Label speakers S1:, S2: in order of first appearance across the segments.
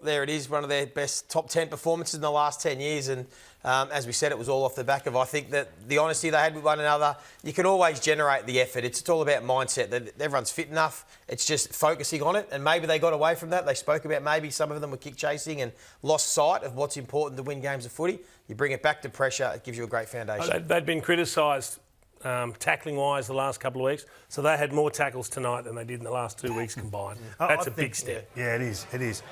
S1: there it is, one of their best top 10 performances in the last 10 years. And as we said, it was all off the back of, I think, that the honesty they had with one another. You can always generate the effort. It's all about mindset. That everyone's fit enough. It's just focusing on it. And maybe they got away from that. They spoke about maybe some of them were kick chasing and lost sight of what's important to win games of footy. You bring it back to pressure, it gives you a great foundation.
S2: They'd been criticised tackling-wise the last couple of weeks, so they had more tackles tonight than they did in the last 2 weeks combined. That's a big step.
S3: Yeah, it is. It is.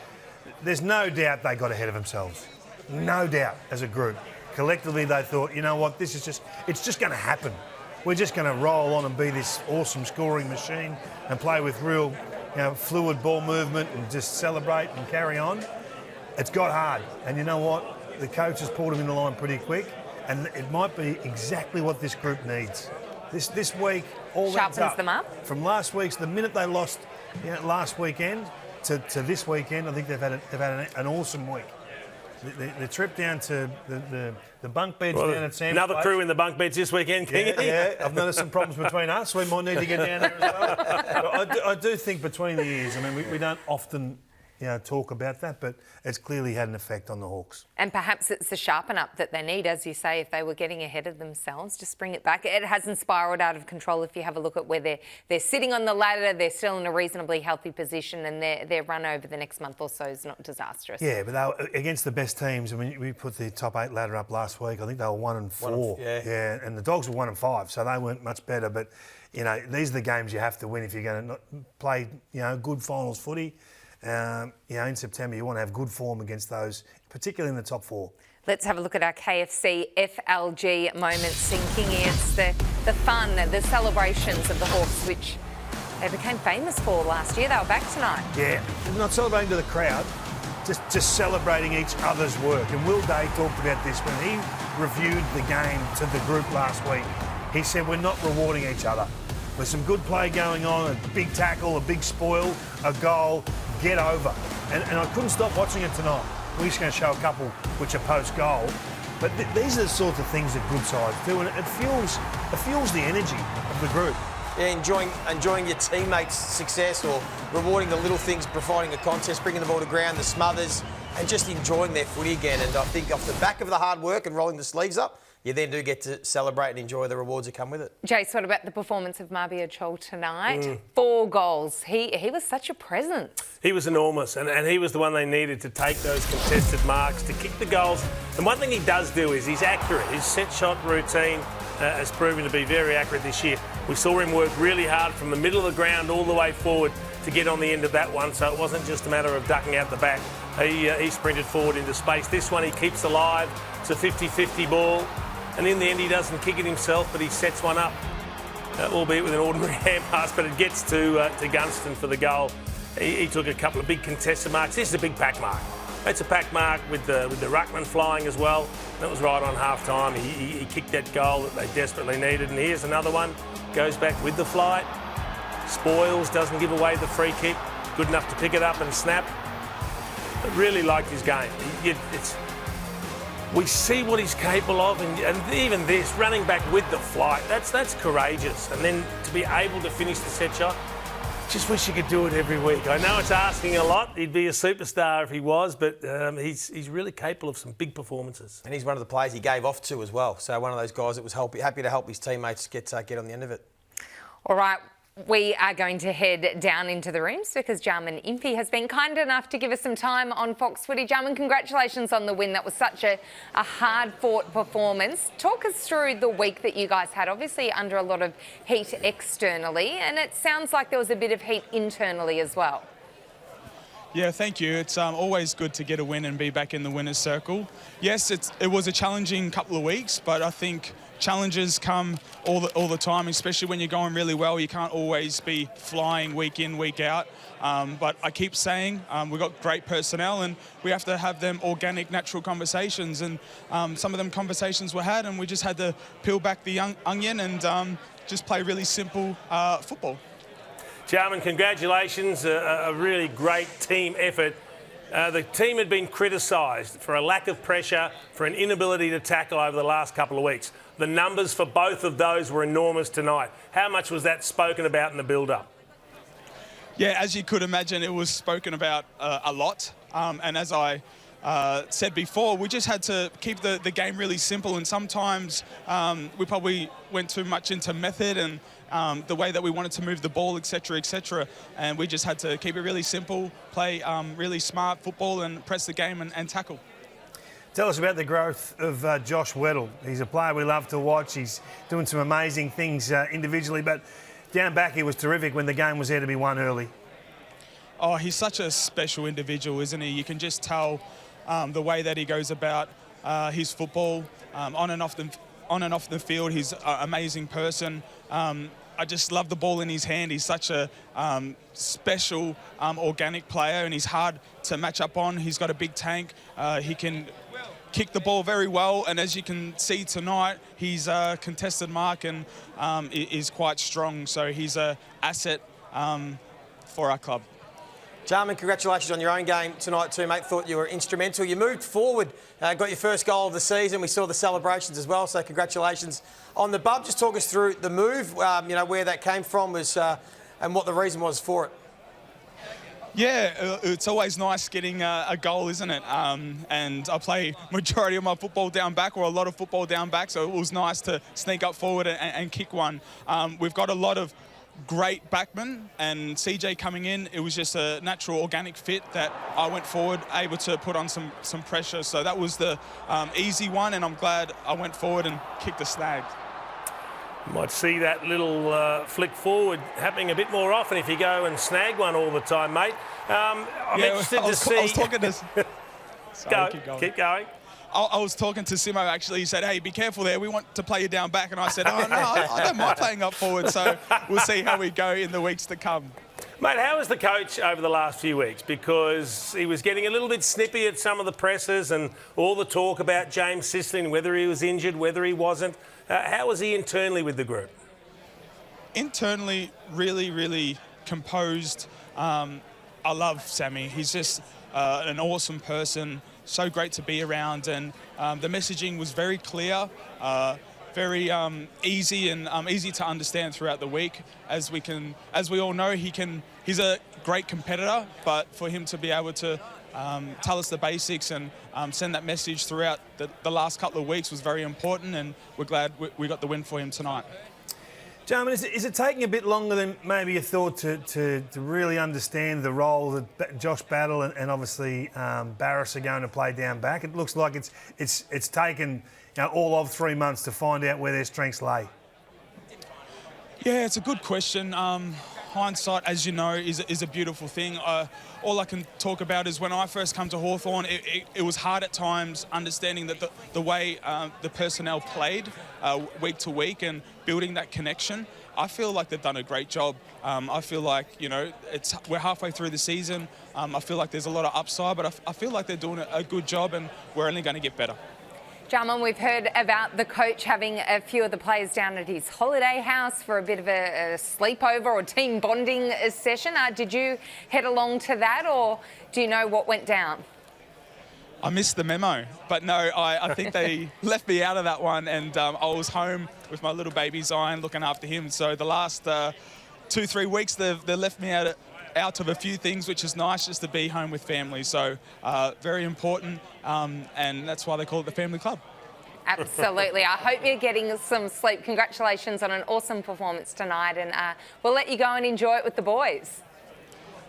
S3: There's no doubt they got ahead of themselves. No doubt as a group. Collectively, they thought, you know what, it's just going to happen. We're just going to roll on and be this awesome scoring machine and play with real, fluid ball movement and just celebrate and carry on. It's got hard. And you know what? The coach has pulled them in the line pretty quick. And it might be exactly what this group needs. This week, all
S4: sharpens
S3: up.
S4: them up.
S3: From last week's, the minute they lost last weekend to this weekend, I think they've had an awesome week. The trip down to the bunk beds down at Sam's
S2: another
S3: place.
S2: Crew in the bunk beds this weekend, King.
S3: Yeah, I've noticed some problems between us. We might need to get down there as well. I do think between the years, I mean, we don't often talk about that, but it's clearly had an effect on the Hawks.
S4: And perhaps it's the sharpen up that they need, as you say, if they were getting ahead of themselves, just bring it back. It hasn't spiralled out of control. If you have a look at where they're sitting on the ladder, they're still in a reasonably healthy position, and their run over the next month or so is not disastrous.
S3: Yeah, but they were against the best teams. I mean, we put the top 8 ladder up last week. I think they were 1-4. Yeah, and the Dogs were 1-5, so they weren't much better. But these are the games you have to win if you're going to play good finals footy. In September, you want to have good form against those, particularly in the top 4.
S4: Let's have a look at our KFC FLG moments sinking in. It's the fun, the celebrations of the Hawks, which they became famous for last year. They were back tonight.
S3: Yeah, not celebrating to the crowd, just celebrating each other's work. And Will Day talked about this when he reviewed the game to the group last week. He said, we're not rewarding each other. There's some good play going on, a big tackle, a big spoil, a goal, get over. And I couldn't stop watching it tonight. We're just going to show a couple which are post-goal. But these are the sorts of things that good sides do, and it fuels the energy of the group.
S1: Yeah, enjoying your teammates' success or rewarding the little things, providing a contest, bringing the ball to ground, the smothers, and just enjoying their footy again. And I think off the back of the hard work and rolling the sleeves up, you then do get to celebrate and enjoy the rewards that come with it.
S4: Jace, what about the performance of Mabia Chol tonight? 4 goals. He was such a presence.
S2: He was enormous, and he was the one they needed to take those contested marks, to kick the goals. And one thing he does do is he's accurate. His set shot routine has proven to be very accurate this year. We saw him work really hard from the middle of the ground all the way forward to get on the end of that one, so it wasn't just a matter of ducking out the back. He sprinted forward into space. This one he keeps alive. It's a 50-50 ball. And in the end, he doesn't kick it himself, but he sets one up, albeit with an ordinary hand pass, but it gets to Gunston for the goal. He took a couple of big contested marks. This is a big pack mark. It's a pack mark with the ruckman flying as well. That was right on half-time. He kicked that goal that they desperately needed. And here's another one. Goes back with the flight. Spoils, doesn't give away the free kick. Good enough to pick it up and snap. I really liked his game. We see what he's capable of, and even this, running back with the flight, that's courageous. And then to be able to finish the set shot, just wish he could do it every week. I know it's asking a lot. He'd be a superstar if he was, but he's really capable of some big performances.
S1: And he's one of the players he gave off to as well. So one of those guys that was happy to help his teammates get on the end of it.
S4: All right. We are going to head down into the rooms because Jarman Impey has been kind enough to give us some time on Fox Footy. Jarman, congratulations on the win. That was such a hard-fought performance. Talk us through the week that you guys had, obviously under a lot of heat externally, and it sounds like there was a bit of heat internally as well.
S5: Yeah, thank you. It's always good to get a win and be back in the winner's circle. Yes, it was a challenging couple of weeks, but I think challenges come all the time, especially when you're going really well. You can't always be flying week in, week out. But I keep saying we've got great personnel and we have to have them organic, natural conversations. And some of them conversations were had, and we just had to peel back the onion and just play really simple football.
S2: Jarman, congratulations. A really great team effort. The team had been criticised for a lack of pressure, for an inability to tackle over the last couple of weeks. The numbers for both of those were enormous tonight. How much was that spoken about in the build-up?
S5: Yeah, as you could imagine, it was spoken about a lot. And as I said before, we just had to keep the game really simple, and sometimes we probably went too much into method and the way that we wanted to move the ball, etc., and we just had to keep it really simple, play really smart football and press the game and tackle.
S3: Tell us about the growth of Josh Weddle. He's a player we love to watch. He's doing some amazing things individually, but down back he was terrific when the game was there to be won early.
S5: Oh, he's such a special individual, isn't he? You can just tell the way that he goes about his football on and off the field. He's an amazing person. I just love the ball in his hand. He's such a special, organic player, and he's hard to match up on. He's got a big tank. He can kick the ball very well, and as you can see tonight, his contested mark and is quite strong. So he's an asset for our club.
S1: Jarman, congratulations on your own game tonight too, mate. Thought you were instrumental. You moved forward, got your first goal of the season. We saw the celebrations as well, so congratulations on the bub. Just talk us through the move, where that came from was, and what the reason was for it.
S5: Yeah, it's always nice getting a goal, isn't it? And I play majority of my football down back, or a lot of football down back, so it was nice to sneak up forward and kick one. We've got a lot of great backman, and CJ coming in, it was just a natural organic fit that I went forward, able to put on some pressure. So that was the easy one, and I'm glad I went forward and kicked the snag.
S2: You might see that little flick forward happening a bit more often if you go and snag one all the time, mate. I'm interested to see...
S5: I was talking to... Sorry,
S2: keep going.
S5: I was talking to Simo, actually. He said, hey, be careful there. We want to play you down back. And I said, oh, no, I don't mind playing up forward. So we'll see how we go in the weeks to come.
S2: Mate, how was the coach over the last few weeks? Because he was getting a little bit snippy at some of the presses and all the talk about James Sisling, whether he was injured, whether he wasn't. How was he internally with the group?
S5: Internally, really, really composed. I love Sammy. He's just an awesome person. So great to be around, and the messaging was very clear, very easy and easy to understand throughout the week. As we all know, he's a great competitor, but for him to be able to tell us the basics and send that message throughout the last couple of weeks was very important, and we're glad we got the win for him tonight.
S3: Jarman, is it taking a bit longer than maybe you thought to really understand the role that Josh Battle and obviously Barris are going to play down back? It looks like it's taken all of 3 months to find out where their strengths lay.
S5: Yeah, it's a good question. Hindsight, as you know, is a beautiful thing. All I can talk about is when I first come to Hawthorn, it was hard at times understanding that the way the personnel played week to week and building that connection. I feel like they've done a great job. I feel like, we're halfway through the season. I feel like there's a lot of upside, but I feel like they're doing a good job, and we're only going to get better.
S4: Jarman, we've heard about the coach having a few of the players down at his holiday house for a bit of a sleepover or team bonding session. Did you head along to that, or do you know what went down?
S5: I missed the memo, but no, I think they left me out of that one, and I was home with my little baby Zion looking after him. So the last 2-3 weeks, they've left me out of a few things, which is nice just to be home with family. So very important, and that's why they call it the family club.
S4: Absolutely. I hope you're getting some sleep. Congratulations on an awesome performance tonight, and we'll let you go and enjoy it with the boys.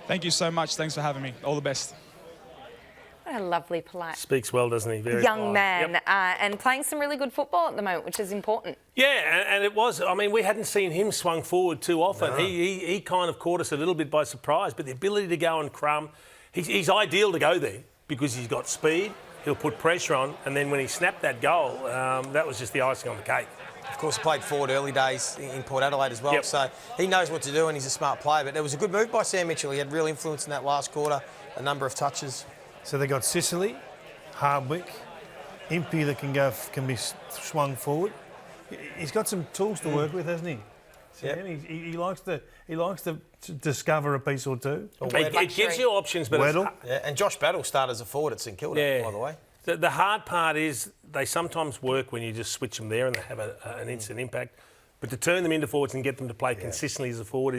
S5: Thank you so much. Thanks for having me. All the best.
S4: What a lovely, polite...
S2: Speaks well, doesn't he? Very
S4: young
S2: polite.
S4: man.
S2: Yep.
S4: And playing some really good football at the moment, which is important.
S2: Yeah, and it was. I mean, we hadn't seen him swung forward too often.
S3: No.
S2: He kind of caught us a little bit by surprise, but the ability to go and crumb, he's ideal to go there because he's got speed, he'll put pressure on, and then when he snapped that goal, that was just the icing on the cake.
S1: Of course, he played forward early days in Port Adelaide as well, so he knows what to do and he's a smart player. But it was a good move by Sam Mitchell. He had real influence in that last quarter, a number of touches.
S3: So they got Sicily, Hardwick, Impey that can be swung forward. He's got some tools to work with, hasn't he?
S1: Yep.
S3: He likes to discover a piece or two.
S2: It gives you options, but
S1: and Josh Battle started as a forward at St Kilda, by the way.
S2: The hard part is they sometimes work when you just switch them there and they have an instant impact. But to turn them into forwards and get them to play consistently as a forward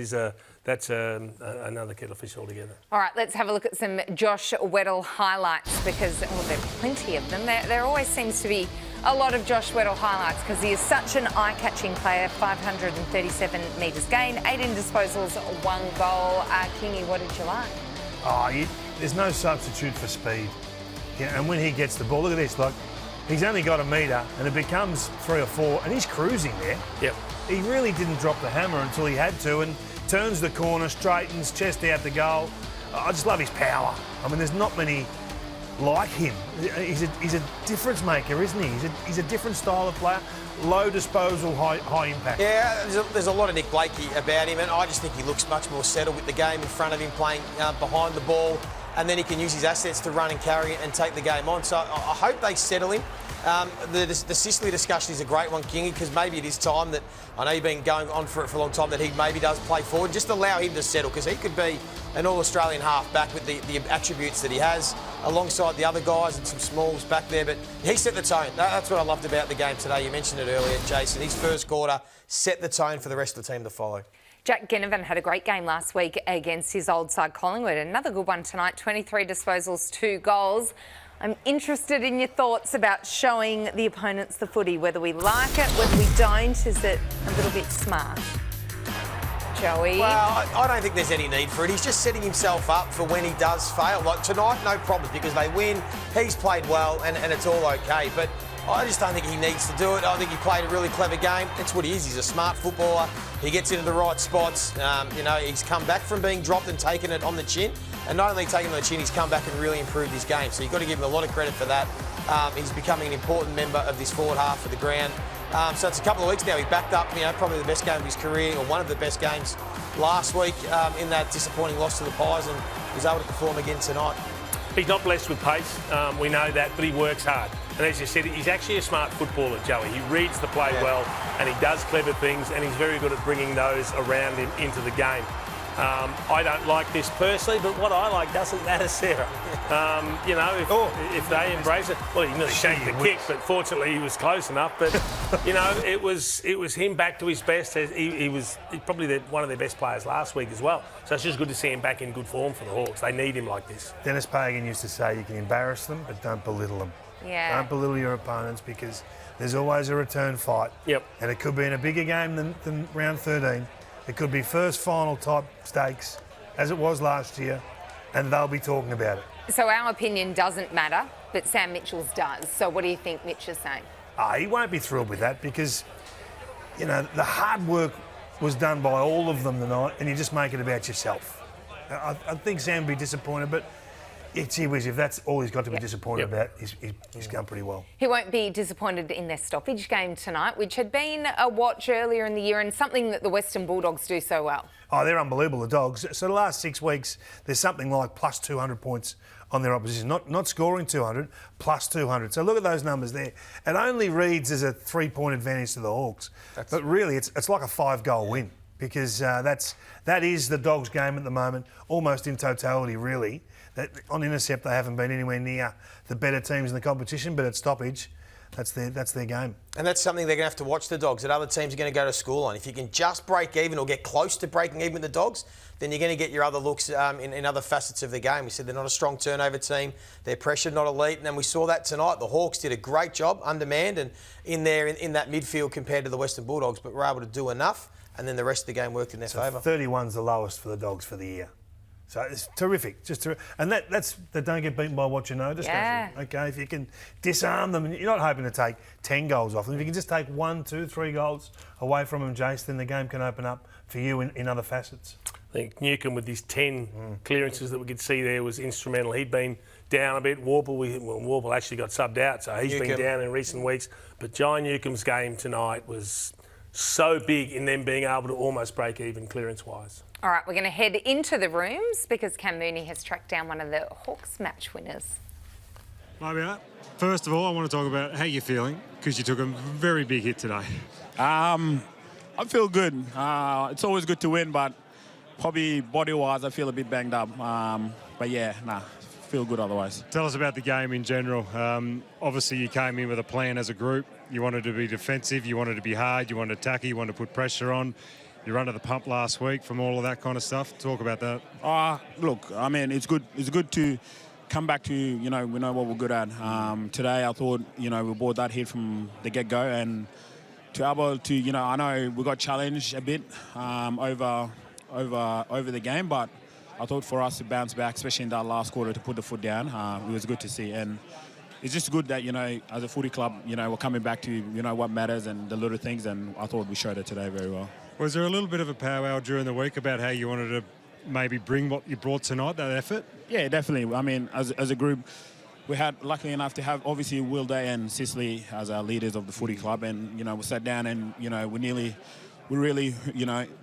S2: that's another kettle of fish altogether.
S4: All right, let's have a look at some Josh Weddle highlights because there are plenty of them. There always seems to be a lot of Josh Weddle highlights because he is such an eye-catching player. 537 metres gained, 18 disposals, 1 goal. Kingy, what did you like?
S3: There's no substitute for speed. Yeah, and when he gets the ball, look at this, like, he's only got a metre and it becomes 3 or 4 and he's cruising there.
S2: Yep.
S3: He really didn't drop the hammer until he had to and turns the corner, straightens, chest out the goal. I just love his power. I mean, there's not many like him. He's a difference maker, isn't he? He's a different style of player. Low disposal, high impact.
S1: Yeah, there's a lot of Nick Blakey about him, and I just think he looks much more settled with the game in front of him, playing behind the ball, and then he can use his assets to run and carry and take the game on. So I hope they settle him. The Sicily discussion is a great one, Kingy, because maybe it is time that, I know you've been going on for it for a long time, that he maybe does play forward. Just allow him to settle, because he could be an all-Australian half-back with the attributes that he has, alongside the other guys and some smalls back there. But he set the tone. That's what I loved about the game today. You mentioned it earlier, Jason. His first quarter set the tone for the rest of the team to follow.
S4: Jack Ginnivan had a great game last week against his old side Collingwood. Another good one tonight, 23 disposals, 2 goals. I'm interested in your thoughts about showing the opponents the footy, whether we like it, whether we don't. Is it a little bit smart? Joey?
S1: Well, I don't think there's any need for it. He's just setting himself up for when he does fail. Like tonight, no problem, because they win. He's played well and it's all okay. But I just don't think he needs to do it. I think he played a really clever game. That's what he is. He's a smart footballer. He gets into the right spots. He's come back from being dropped and taken it on the chin. And not only taken it on the chin, he's come back and really improved his game. So you've got to give him a lot of credit for that. He's becoming an important member of this forward half of the ground. So it's a couple of weeks now. He backed up, probably the best game of his career, or one of the best games last week in that disappointing loss to the Pies, and was able to perform again tonight.
S2: He's not blessed with pace, we know that, but he works hard. And as you said, he's actually a smart footballer, Joey. He reads the play well, and he does clever things, and he's very good at bringing those around him into the game. I don't like this personally, but what I like doesn't matter, Sarah. If they embrace it, well, he nearly shanked the kick, but fortunately he was close enough. But it was him back to his best. He was probably one of their best players last week as well. So it's just good to see him back in good form for the Hawks. They need him like this.
S3: Dennis Pagan used to say you can embarrass them, but don't belittle them.
S4: Yeah.
S3: Don't belittle your opponents, because there's always a return fight.
S2: Yep.
S3: And it could be in a bigger game than round 13. It could be first final type stakes, as it was last year, and they'll be talking about it.
S4: So our opinion doesn't matter, but Sam Mitchell's does. So what do you think Mitch is saying?
S3: He won't be thrilled with that, because, the hard work was done by all of them tonight, and you just make it about yourself. I think Sam will be disappointed, but gee whiz, if that's all he's got to be disappointed about, he's gone pretty well.
S4: He won't be disappointed in their stoppage game tonight, which had been a watch earlier in the year and something that the Western Bulldogs do so well.
S3: Oh, they're unbelievable, the Dogs. So the last 6 weeks, there's something like plus 200 points on their opposition. Not scoring 200, plus 200. So look at those numbers there. It only reads as a 3-point advantage to the Hawks. But really, it's like a 5-goal win, because that is the Dogs' game at the moment, almost in totality, really. On intercept, they haven't been anywhere near the better teams in the competition, but at stoppage, that's their game. And
S1: that's something they're going to have to watch, the Dogs, that other teams are going to go to school on. If you can just break even or get close to breaking even with the Dogs, then you're going to get your other looks in other facets of the game. We said they're not a strong turnover team. They're pressured, not elite. And then we saw that tonight. The Hawks did a great job, undermanned, and in that midfield compared to the Western Bulldogs, but were able to do enough. And then the rest of the game worked in their favour.
S3: 31's the lowest for the Dogs for the year. So it's terrific, and they don't get beaten by what you know discussion.
S4: Yeah.
S3: Okay, if you can disarm them, you're not hoping to take 10 goals off them. If you can just take 1, 2, 3 goals away from them, Jace, then the game can open up for you in other facets.
S2: I think Newcombe, with his 10 clearances that we could see there, was instrumental. He'd been down a bit. Warple actually got subbed out, so he's been down in recent weeks. But Jai Newcombe's game tonight was so big in them being able to almost break even clearance-wise.
S4: All right, we're going to head into the rooms because Cam Mooney has tracked down one of the Hawks match winners.
S6: Maybe. First of all, I want to talk about how you're feeling, because you took a very big hit today.
S7: I feel good. It's always good to win, but probably body-wise, I feel a bit banged up. But yeah, feel good otherwise.
S6: Tell us about the game in general. Obviously, you came in with a plan as a group. You wanted to be defensive, you wanted to be hard, you wanted to tackle, you wanted to put pressure on. You're under the pump last week from all of that kind of stuff. Talk about that.
S7: Look, I mean, it's good to come back to, we know what we're good at. Today, I thought, we brought that hit from the get-go, and to be able to, I know we got challenged a bit over the game, but I thought for us to bounce back, especially in that last quarter, to put the foot down, it was good to see. And it's just good that, as a footy club, we're coming back to, what matters and the little things, and I thought we showed it today very well.
S6: Was there a little bit of a powwow during the week about how you wanted to maybe bring what you brought tonight, that effort?
S7: Yeah, definitely. I mean, as a group, we had lucky enough to have obviously Will Day and Sicily as our leaders of the footy club, and we sat down and we really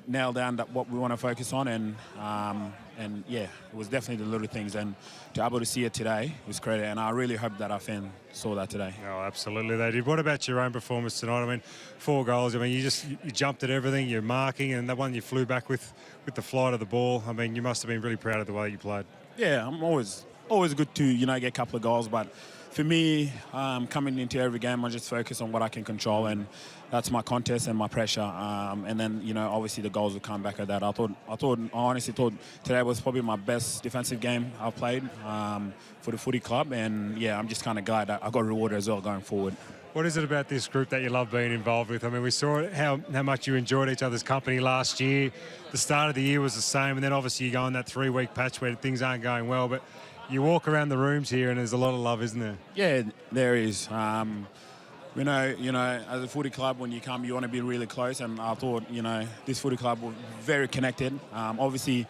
S7: nailed down what we want to focus on, and yeah, it was definitely the little things, and to be able to see it today was great, and I really hope that our fans saw that today.
S6: Oh, absolutely they did. What about your own performance tonight? I mean, 4 goals. I mean, you jumped at everything. You're marking, and the one you flew back with the flight of the ball. I mean, you must have been really proud of the way you played.
S7: Yeah, I'm always good to get a couple of goals, but for me, coming into every game, I just focus on what I can control, and that's my contest and my pressure. And then, obviously the goals will come back at that. I honestly thought today was probably my best defensive game I've played for the footy club, and yeah, I'm just kind of glad I got rewarded as well going forward.
S6: What is it about this group that you love being involved with? I mean, we saw how much you enjoyed each other's company last year. The start of the year was the same, and then obviously you go on that 3-week patch where things aren't going well, but you walk around the rooms here and there's a lot of love, isn't there?
S7: Yeah, there is. We know, as a footy club, when you come, you want to be really close, and I thought, this footy club was very connected. Obviously,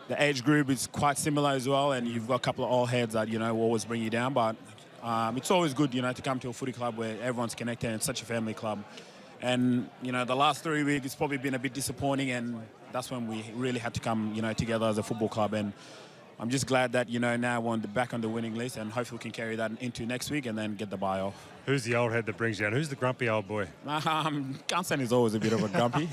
S7: the age group is quite similar as well, and you've got a couple of old heads that, will always bring you down, but it's always good, to come to a footy club where everyone's connected and it's such a family club. And, the last 3 weeks, it's probably been a bit disappointing, and that's when we really had to come, together as a football club. And I'm just glad that, now we're back on the winning list, and hopefully we can carry that into next week and then get the bye off.
S6: Who's the old head that brings you down? Who's the grumpy old boy?
S7: Gunson is always a bit of a grumpy.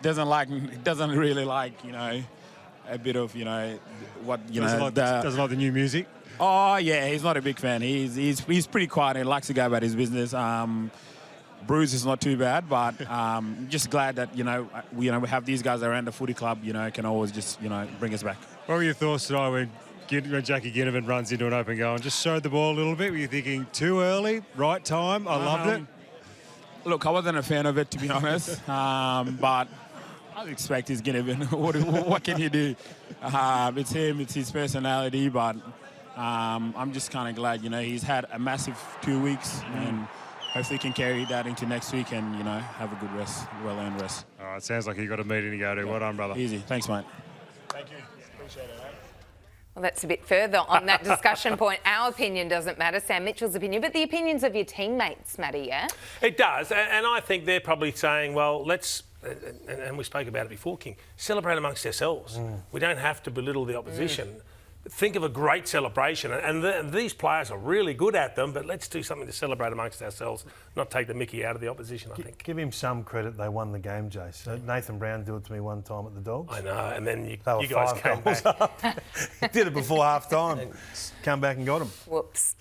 S7: Doesn't really like, a bit of,
S6: Doesn't like the new music?
S7: Oh, yeah, he's not a big fan. He's pretty quiet. He likes to go about his business. Bruce is not too bad, but just glad that, we have these guys around the footy club, can always just, bring us back.
S6: What were your thoughts today when Jackie Ginnivan runs into an open goal and just showed the ball a little bit? Were you thinking too early, right time? I loved it.
S7: Look, I wasn't a fan of it, to be honest, but I expect he's Ginnivan. What can you do? It's him, it's his personality, but I'm just kind of glad, he's had a massive 2 weeks, and hopefully he can carry that into next week and, have a good rest, well-earned rest.
S6: All right, sounds like you've got a meeting to go to. Well done, brother.
S7: Easy. Thanks, mate.
S3: Thank you. Appreciate it,
S4: Well, that's a bit further on that discussion point. Our opinion doesn't matter, Sam Mitchell's opinion, but the opinions of your teammates matter, yeah?
S2: It does, and I think they're probably saying, well, let's, and we spoke about it before, King, celebrate amongst ourselves. We don't have to belittle the opposition. Think of a great celebration, and these players are really good at them, but let's do something to celebrate amongst ourselves, not take the mickey out of the opposition, I think.
S3: Give him some credit, they won the game, Jace. Nathan Brown did it to me one time at the Dogs.
S2: I know, and then you
S3: They were
S2: guys
S3: 5
S2: came
S3: goals
S2: back.
S3: up. He did it before half-time. Come back and got him.
S4: Whoops.